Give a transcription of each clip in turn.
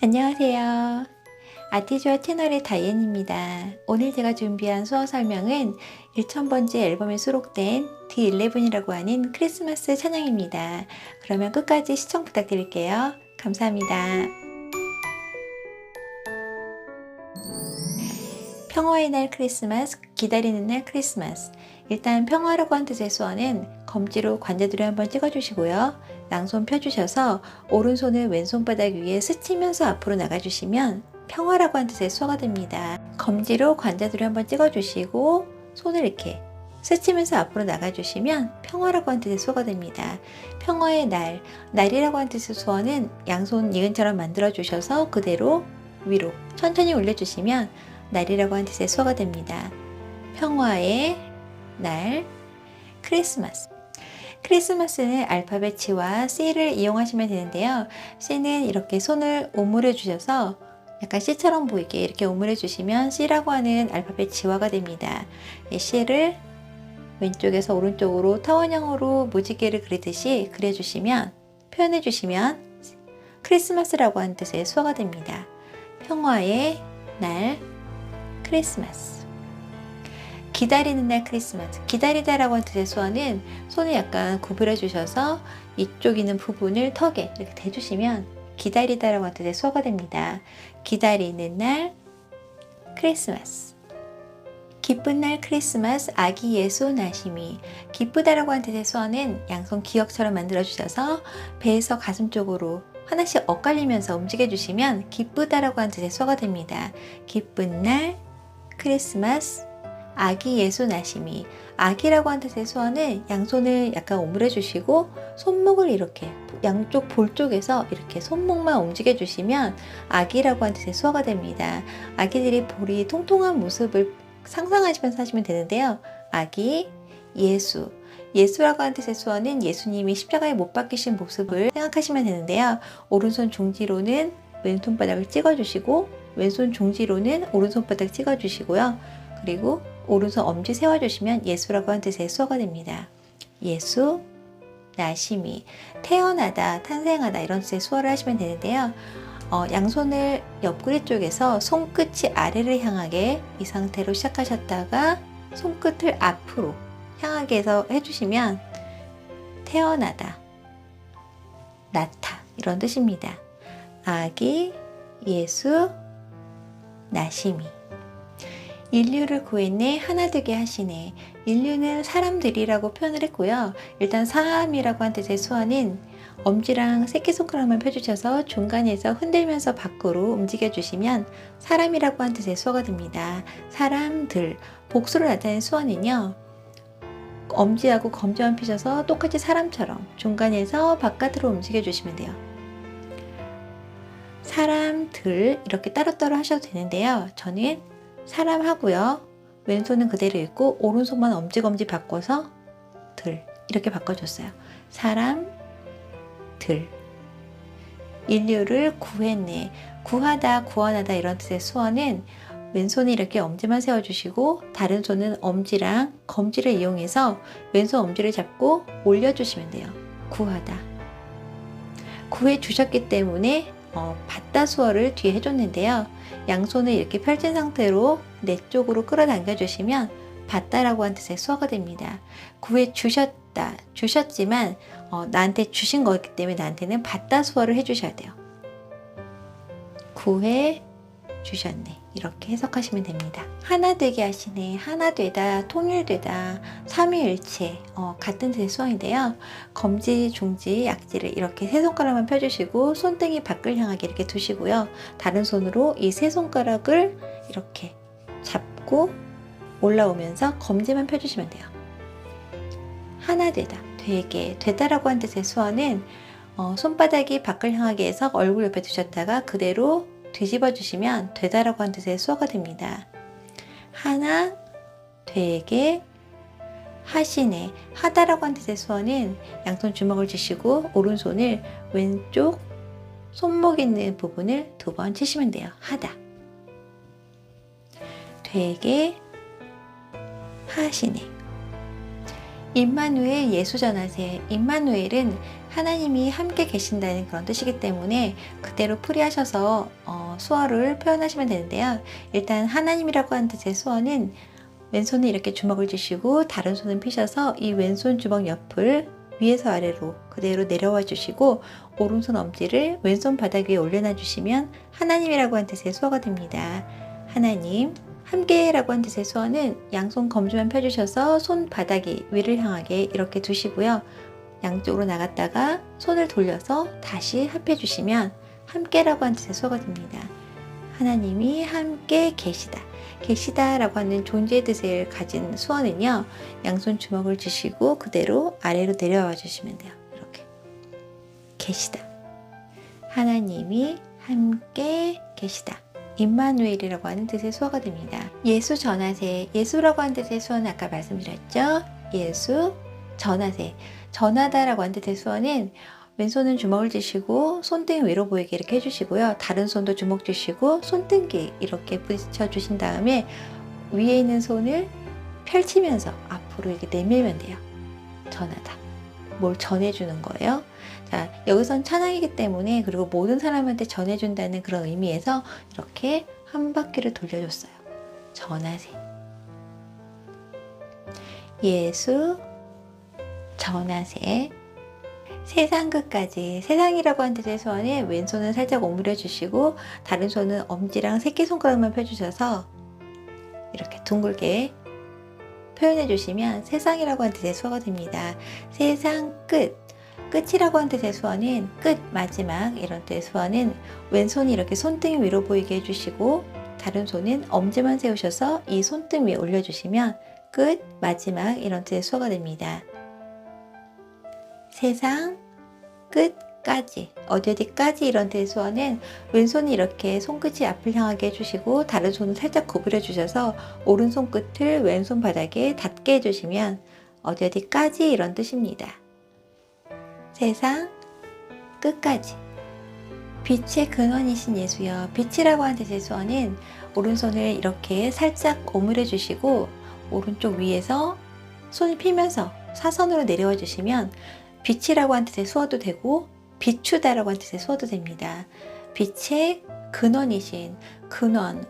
안녕하세요. 아티즈와 채널의 다이앤입니다. 오늘 제가 준비한 수어 설명은 1000번째 앨범에 수록된 D11이라고 하는 크리스마스 찬양입니다. 그러면 끝까지 시청 부탁드릴게요. 감사합니다. 평화의 날 크리스마스, 기다리는 날 크리스마스. 일단 평화라고 한 뜻의 수어는 검지로 관자들을 한번 찍어주시고요. 양손 펴주셔서 오른손을 왼손바닥 위에 스치면서 앞으로 나가주시면 평화라고 한 뜻의 수어가 됩니다. 검지로 관자들을 한번 찍어주시고 손을 이렇게 스치면서 앞으로 나가주시면 평화라고 한 뜻의 수어가 됩니다. 평화의 날, 날이라고 한 뜻의 수어는 양손 니은처럼 만들어주셔서 그대로 위로 천천히 올려주시면 날이라고 한 뜻의 수어가 됩니다. 평화의 날, 크리스마스. 크리스마스는 알파벳 G와 C를 이용하시면 되는데요. C는 이렇게 손을 오므려 주셔서 약간 C처럼 보이게 이렇게 오므려 주시면 C라고 하는 알파벳 G화가 됩니다. C를 왼쪽에서 오른쪽으로 타원형으로 무지개를 그리듯이 그려주시면, 표현해 주시면 크리스마스라고 하는 뜻의 수어가 됩니다. 평화의 날, 크리스마스. 기다리는 날 크리스마스. 기다리다라고 하는 뜻의 수어는 손을 약간 구부려 주셔서 이쪽 있는 부분을 턱에 이렇게 대주시면 기다리다라고 하는 뜻의 수어가 됩니다. 기다리는 날 크리스마스. 기쁜 날 크리스마스, 아기 예수 나심이. 기쁘다라고 하는 뜻의 수어는 양손 기역처럼 만들어 주셔서 배에서 가슴 쪽으로 하나씩 엇갈리면서 움직여 주시면 기쁘다라고 하는 뜻의 수어가 됩니다. 기쁜 날 크리스마스, 아기 예수 나심이. 아기라고 하는 뜻의 수어는 양손을 약간 오므려 주시고 손목을 이렇게 양쪽 볼 쪽에서 이렇게 손목만 움직여 주시면 아기라고 하는 뜻의 수어가 됩니다. 아기들이 볼이 통통한 모습을 상상하시면서 하시면 되는데요. 아기, 예수. 예수라고 하는 뜻의 수어는 예수님이 십자가에 못 박히신 모습을 생각하시면 되는데요. 오른손 중지로는 왼손바닥을 찍어주시고 왼손 중지로는 오른손바닥 찍어주시고요. 그리고 오른손 엄지 세워주시면 예수라고 하는 뜻의 수어가 됩니다. 예수, 나심이. 태어나다, 탄생하다 이런 뜻의 수어를 하시면 되는데요. 양손을 옆구리 쪽에서 손끝이 아래를 향하게 이 상태로 시작하셨다가 손끝을 앞으로 향하게 해서 해주시면 태어나다, 낳다 이런 뜻입니다. 아기, 예수, 나심이. 인류를 구했네, 하나 되게 하시네. 인류는 사람들이라고 표현을 했고요. 일단 사람이라고 한 뜻의 수어는 엄지랑 새끼손가락만 펴주셔서 중간에서 흔들면서 밖으로 움직여 주시면 사람이라고 한 뜻의 수어가 됩니다. 사람들, 복수를 나타내는 수어는요. 엄지하고 검지만 펴셔서 똑같이 사람처럼 중간에서 바깥으로 움직여 주시면 돼요. 사람들 이렇게 따로따로 하셔도 되는데요. 저는 사람 하고요. 왼손은 그대로 있고 오른손만 엄지검지 바꿔서 들 이렇게 바꿔줬어요. 사람, 들. 인류를 구했네. 구하다, 구원하다 이런 뜻의 수어는 왼손이 이렇게 엄지만 세워주시고 다른 손은 엄지랑 검지를 이용해서 왼손 엄지를 잡고 올려주시면 돼요. 구하다. 구해주셨기 때문에 받다 수어를 뒤에 해줬는데요. 양손을 이렇게 펼친 상태로 내 쪽으로 끌어당겨 주시면 받다라고 하는 뜻의 수어가 됩니다. 구해주셨다, 주셨지만 나한테 주신 거기 때문에 나한테는 받다 수어를 해주셔야 돼요. 구해주셨네. 이렇게 해석하시면 됩니다. 하나 되게 하시네, 하나 되다, 통일되다, 삼위일체 같은 뜻의 수어인데요. 검지, 중지, 약지를 이렇게 세 손가락만 펴주시고 손등이 밖을 향하게 이렇게 두시고요. 다른 손으로 이 세 손가락을 이렇게 잡고 올라오면서 검지만 펴주시면 돼요. 하나 되다, 되게, 되다라고 한 뜻의 수어는 손바닥이 밖을 향하게 해서 얼굴 옆에 두셨다가 그대로 뒤집어 주시면 되다라고 하는 뜻의 수어가 됩니다. 하나, 되게, 하시네. 하다라고 하는 뜻의 수어는 양손 주먹을 쥐시고 오른손을 왼쪽 손목 있는 부분을 2번 치시면 돼요. 하다. 되게, 하시네. 임마누엘 예수 전하세. 임마누엘은 하나님이 함께 계신다는 그런 뜻이기 때문에 그대로 풀이하셔서 수어를 표현하시면 되는데요. 일단 하나님이라고 하는 뜻의 수어는 왼손을 이렇게 주먹을 쥐시고 다른 손은 펴셔서 이 왼손 주먹 옆을 위에서 아래로 그대로 내려와 주시고 오른손 엄지를 왼손 바닥 위에 올려놔 주시면 하나님이라고 하는 뜻의 수어가 됩니다. 하나님, 함께라고 하는 뜻의 수어는 양손 검지만 펴주셔서 손 바닥이 위를 향하게 이렇게 두시고요. 양쪽으로 나갔다가 손을 돌려서 다시 합해 주시면 함께라고 하는 뜻의 수어가 됩니다. 하나님이 함께 계시다. 계시다라고 하는 존재의 뜻을 가진 수어는요. 양손 주먹을 쥐시고 그대로 아래로 내려와 주시면 돼요. 이렇게. 계시다. 하나님이 함께 계시다. 임마누엘이라고 하는 뜻의 수어가 됩니다. 예수 전하세. 예수라고 하는 뜻의 수어는 아까 말씀드렸죠. 예수 전하세. 전하다라고 하는 뜻의 수어는 왼손은 주먹을 쥐시고 손등 위로 보이게 이렇게 해주시고요. 다른 손도 주먹 쥐시고 손등기 이렇게 부딪혀 주신 다음에 위에 있는 손을 펼치면서 앞으로 이렇게 내밀면 돼요. 전하다. 뭘 전해주는 거예요. 자, 여기선 찬양이기 때문에 그리고 모든 사람한테 전해준다는 그런 의미에서 이렇게 한 바퀴를 돌려줬어요. 전하세. 예수 전하세. 세상 끝까지. 세상이라고 하는 뜻의 수어는 왼손은 살짝 오므려 주시고 다른 손은 엄지랑 새끼손가락만 펴주셔서 이렇게 둥글게 표현해 주시면 세상이라고 하는 뜻의 수어가 됩니다. 세상 끝. 끝이라고 하는 뜻의 수어는 끝, 마지막 이런 뜻의 수어는 왼손이 이렇게 손등 위로 보이게 해주시고 다른 손은 엄지만 세우셔서 이 손등 위에 올려주시면 끝, 마지막 이런 뜻의 수어가 됩니다. 세상 끝까지. 어디까지 이런 뜻의 수어는 왼손이 이렇게 손끝이 앞을 향하게 해주시고 다른 손은 살짝 구부려 주셔서 오른손 끝을 왼손 바닥에 닿게 해주시면 어디까지 이런 뜻입니다. 세상 끝까지. 빛의 근원이신 예수여. 빛이라고 하는 뜻의 수어는 오른손을 이렇게 살짝 오므려 주시고 오른쪽 위에서 손을 펴면서 사선으로 내려와 주시면 빛이라고 하는 뜻의 수어도 되고 비추다라고 하는 뜻의 수어도 됩니다. 빛의 근원이신 근원,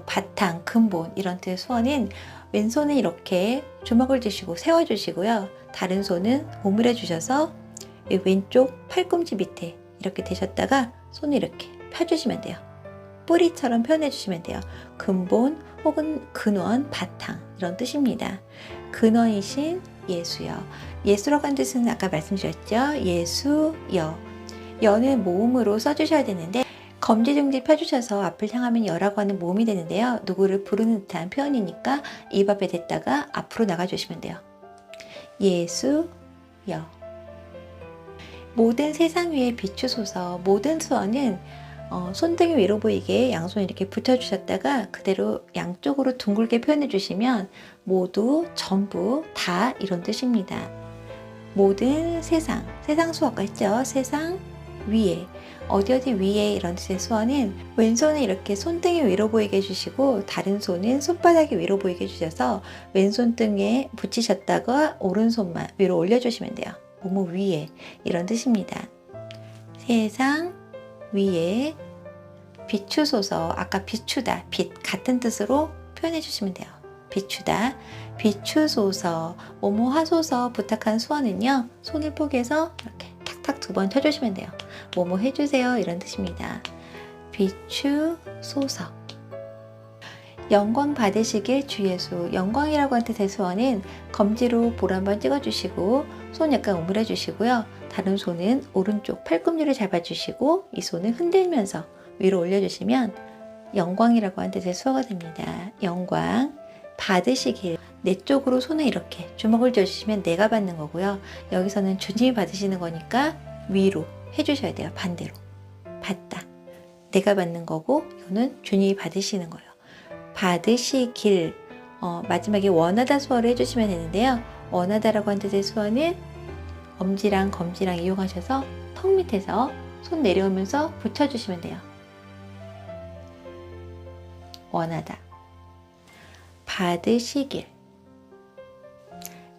바탕, 근본 이런 뜻의 수어는 왼손은 이렇게 주먹을 쥐시고 세워주시고요. 다른 손은 오므려 주셔서 왼쪽 팔꿈치 밑에 이렇게 대셨다가 손을 이렇게 펴주시면 돼요. 뿌리처럼 표현해 주시면 돼요. 근본 혹은 근원, 바탕 이런 뜻입니다. 근원이신 예수여. 예수라고 하는 뜻은 아까 말씀드렸죠. 예수여. 여는 모음으로 써주셔야 되는데 검지중지 펴주셔서 앞을 향하면 여라고 하는 모음이 되는데요. 누구를 부르는 듯한 표현이니까 입 앞에 댔다가 앞으로 나가주시면 돼요. 예수여. 모든 세상 위에 비추소서. 모든 수어는 손등이 위로 보이게 양손 이렇게 붙여주셨다가 그대로 양쪽으로 둥글게 표현해 주시면 모두, 전부, 다 이런 뜻입니다. 모든 세상, 세상 수어가 있죠. 세상 위에, 어디 위에 이런 뜻의 수어는 왼손은 이렇게 손등이 위로 보이게 해주시고 다른 손은 손바닥이 위로 보이게 해주셔서 왼손 등에 붙이셨다가 오른손만 위로 올려주시면 돼요. 모모 위에 이런 뜻입니다. 세상 위에 비추소서. 아까 비추다, 빛 같은 뜻으로 표현해 주시면 돼요. 비추다, 비추소서, 뭐뭐 하소서 부탁한 수어는요. 손을 포개서 이렇게 탁탁 2번 쳐주시면 돼요. 뭐뭐 해주세요 이런 뜻입니다. 비추소서. 영광 받으시길 주 예수. 영광이라고 하는 뜻의 수어는 검지로 볼 한번 찍어주시고 손 약간 오므려 주시고요. 다른 손은 오른쪽 팔꿈치를 잡아주시고 이 손을 흔들면서 위로 올려주시면 영광이라고 하는 뜻의 수어가 됩니다. 영광 받으시길. 내 쪽으로 손을 이렇게 주먹을 쥐어주시면 내가 받는 거고요. 여기서는 주님이 받으시는 거니까 위로 해주셔야 돼요. 반대로. 받다. 내가 받는 거고 이거는 주님이 받으시는 거예요. 받으시길. 마지막에 원하다 수어를 해주시면 되는데요. 원하다라고 하는 뜻의 수어는 엄지랑 검지랑 이용하셔서 턱 밑에서 손 내려오면서 붙여주시면 돼요. 원하다. 받으시길.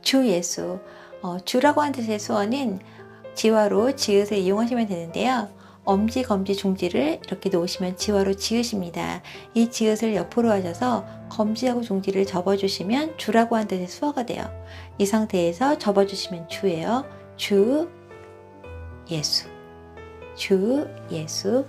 주 예수. 주라고 하는 뜻의 수어는 지화로 지읒을 이용하시면 되는데요. 엄지, 검지, 중지를 이렇게 놓으시면 지화로 지읒입니다. 이 지읒을 옆으로 하셔서 검지하고 중지를 접어주시면 주라고 한 뜻의 수어가 돼요. 이 상태에서 접어주시면 주예요. 주, 예수. 주, 예수.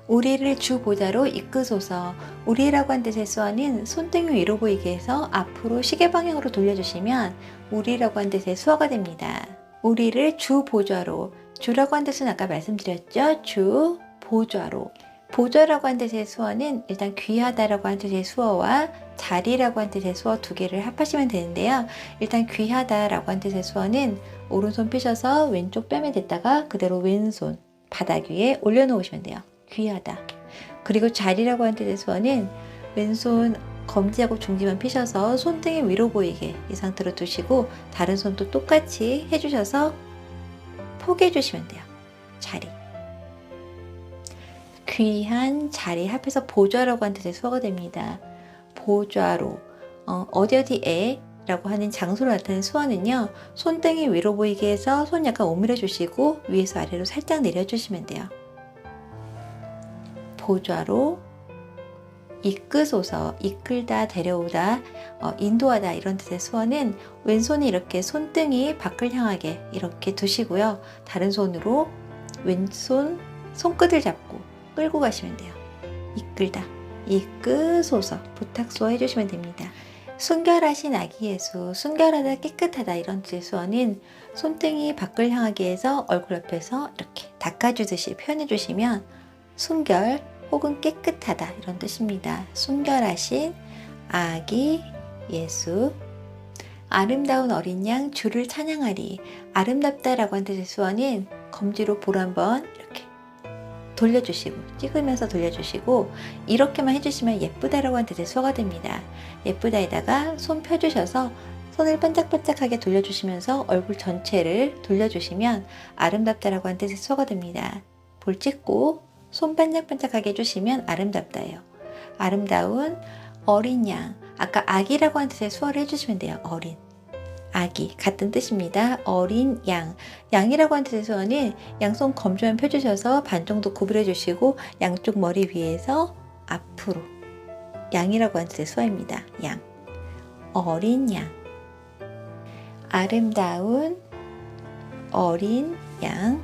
우리를 주 보좌로 이끄소서. 우리라고 한 뜻의 수어는 손등이 위로 보이게 해서 앞으로 시계 방향으로 돌려주시면 우리라고 한 뜻의 수어가 됩니다. 우리를 주 보좌로. 주라고 한 뜻은 아까 말씀드렸죠. 주 보좌로. 보좌라고 한 뜻의 수어는 일단 귀하다라고 한 뜻의 수어와 자리라고 한 뜻의 수어 두 개를 합하시면 되는데요. 일단 귀하다라고 한 뜻의 수어는 오른손 펴셔서 왼쪽 뺨에 댔다가 그대로 왼손 바닥 위에 올려놓으시면 돼요. 귀하다. 그리고 자리라고 한 뜻의 수어는 왼손 검지하고 중지만 펴셔서 손등이 위로 보이게 이 상태로 두시고 다른 손도 똑같이 해주셔서 포개해 주시면 돼요. 자리. 귀한 자리 합해서 보좌라고 한 뜻의 수어가 됩니다. 보좌로. 어디에 라고 하는 장소를 나타내는 수어는요. 손등이 위로 보이게 해서 손 약간 오므려 주시고 위에서 아래로 살짝 내려주시면 돼요. 보좌로 이끄소서, 이끌다, 데려오다, 인도하다 이런 뜻의 수어는 왼손이 이렇게 손등이 밖을 향하게 이렇게 두시고요. 다른 손으로 왼손 손끝을 잡고 끌고 가시면 돼요. 이끌다, 이끄소서 부탁수어 해주시면 됩니다. 순결하신 아기 예수, 순결하다, 깨끗하다 이런 뜻의 수어는 손등이 밖을 향하게 해서 얼굴 옆에서 이렇게 닦아주듯이 표현해 주시면 순결 혹은 깨끗하다 이런 뜻입니다. 순결하신 아기 예수. 아름다운 어린 양 주를 찬양하리. 아름답다라고 한 뜻의 수어는 검지로 볼 한번 이렇게 돌려주시고 찍으면서 돌려주시고 이렇게만 해주시면 예쁘다라고 한 뜻의 수어가 됩니다. 예쁘다에다가 손 펴주셔서 손을 반짝반짝하게 돌려주시면서 얼굴 전체를 돌려주시면 아름답다라고 한 뜻의 수어가 됩니다. 볼 찍고 손 반짝반짝하게 해주시면 아름답다예요. 아름다운 어린 양. 아까 아기라고 한 뜻의 수어를 해주시면 돼요. 어린. 아기. 같은 뜻입니다. 어린 양. 양이라고 한 뜻의 수어는 양손 검지만 펴주셔서 반 정도 구부려 주시고 양쪽 머리 위에서 앞으로. 양이라고 한 뜻의 수어입니다. 양. 어린 양. 아름다운 어린 양.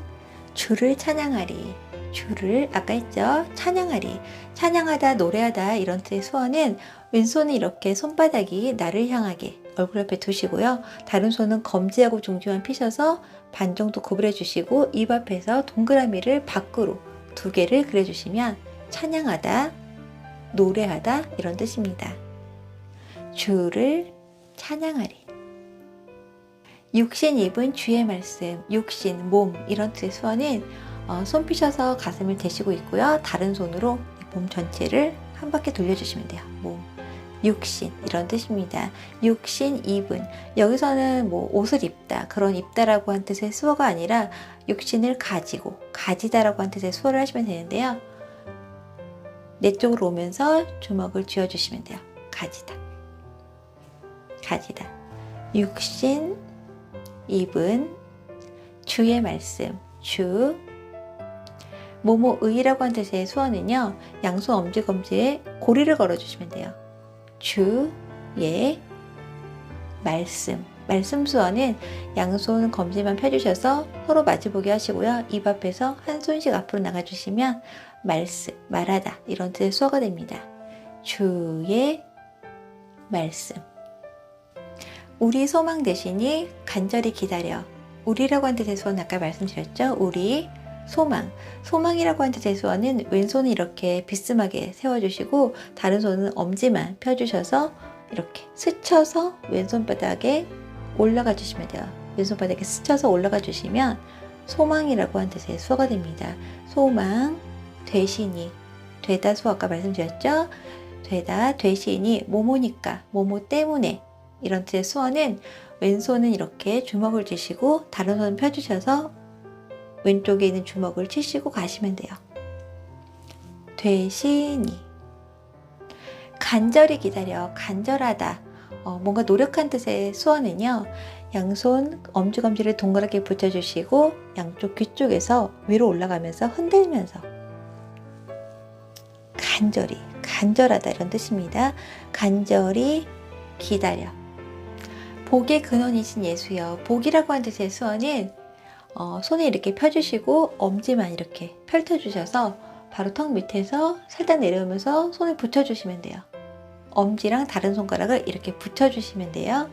주를 찬양하리. 주를 아까 했죠. 찬양하리. 찬양하다, 노래하다 이런 뜻의 수어는 왼손은 이렇게 손바닥이 나를 향하게 얼굴 옆에 두시고요. 다른 손은 검지하고 중지만 피셔서 반 정도 구부려 주시고 입 앞에서 동그라미를 밖으로 두 개를 그려주시면 찬양하다, 노래하다 이런 뜻입니다. 주를 찬양하리. 육신 입은 주의 말씀, 육신, 몸 이런 뜻의 수어는 손 펴셔서 가슴을 대시고 있고요. 다른 손으로 몸 전체를 한 바퀴 돌려주시면 돼요. 몸, 육신 이런 뜻입니다. 육신, 입은 여기서는 뭐 옷을 입다 그런 입다라고 한 뜻의 수어가 아니라 육신을 가지고 가지다라고 한 뜻의 수어를 하시면 되는데요. 내 쪽으로 오면서 주먹을 쥐어주시면 돼요. 가지다, 가지다. 육신, 입은 주의 말씀, 주. 모모의라고 한 뜻의 수어는요. 양손 엄지 검지에 고리를 걸어주시면 돼요. 주의 말씀. 말씀 수어는 양손 검지만 펴주셔서 서로 마주보게 하시고요. 입 앞에서 한 손씩 앞으로 나가주시면 말씀, 말하다 이런 뜻의 수어가 됩니다. 주의 말씀. 우리 소망 되시니 간절히 기다려. 우리라고 한 뜻의 수어는 아까 말씀드렸죠. 우리 소망. 소망이라고 한 뜻의 수어는 왼손을 이렇게 비스하게 세워주시고 다른 손은 엄지만 펴주셔서 이렇게 스쳐서 왼손바닥에 올라가 주시면 돼요. 왼손바닥에 스쳐서 올라가 주시면 소망이라고 한 뜻의 수어가 됩니다. 소망, 되시니. 되다 수어 아까 말씀드렸죠. 되다, 되시니, 뭐뭐니까, 뭐뭐 때문에 이런 뜻의 수어는 왼손은 이렇게 주먹을 쥐시고 다른 손은 펴주셔서 왼쪽에 있는 주먹을 치시고 가시면 돼요. 되시니. 간절히 기다려. 간절하다. 뭔가 노력한 뜻의 수어는요. 양손 엄지검지를 동그랗게 붙여주시고 양쪽 귀 쪽에서 위로 올라가면서 흔들면서 간절히, 간절하다 이런 뜻입니다. 간절히 기다려. 복의 근원이신 예수여. 복이라고 하는 뜻의 수어는 손을 이렇게 펴주시고 엄지만 이렇게 펼쳐주셔서 바로 턱 밑에서 살짝 내려오면서 손을 붙여주시면 돼요. 엄지랑 다른 손가락을 이렇게 붙여주시면 돼요.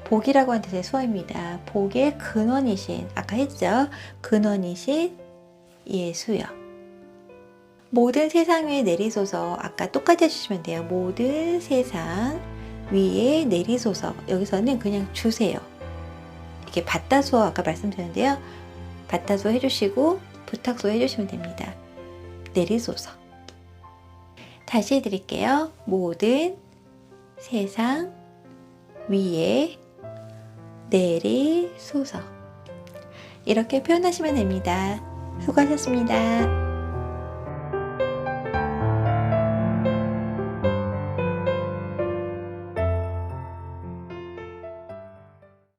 복이라고 하는 뜻의 수어입니다. 복의 근원이신, 아까 했죠? 근원이신 예수여. 모든 세상 위에 내리소서. 아까 똑같이 해주시면 돼요. 모든 세상 위에 내리소서. 여기서는 그냥 주세요. 이렇게 받다수어 아까 말씀드렸는데요. 받다수어 해주시고 부탁수어 해주시면 됩니다. 내리소서. 다시 해드릴게요. 모든 세상 위에 내리소서. 이렇게 표현하시면 됩니다. 수고하셨습니다.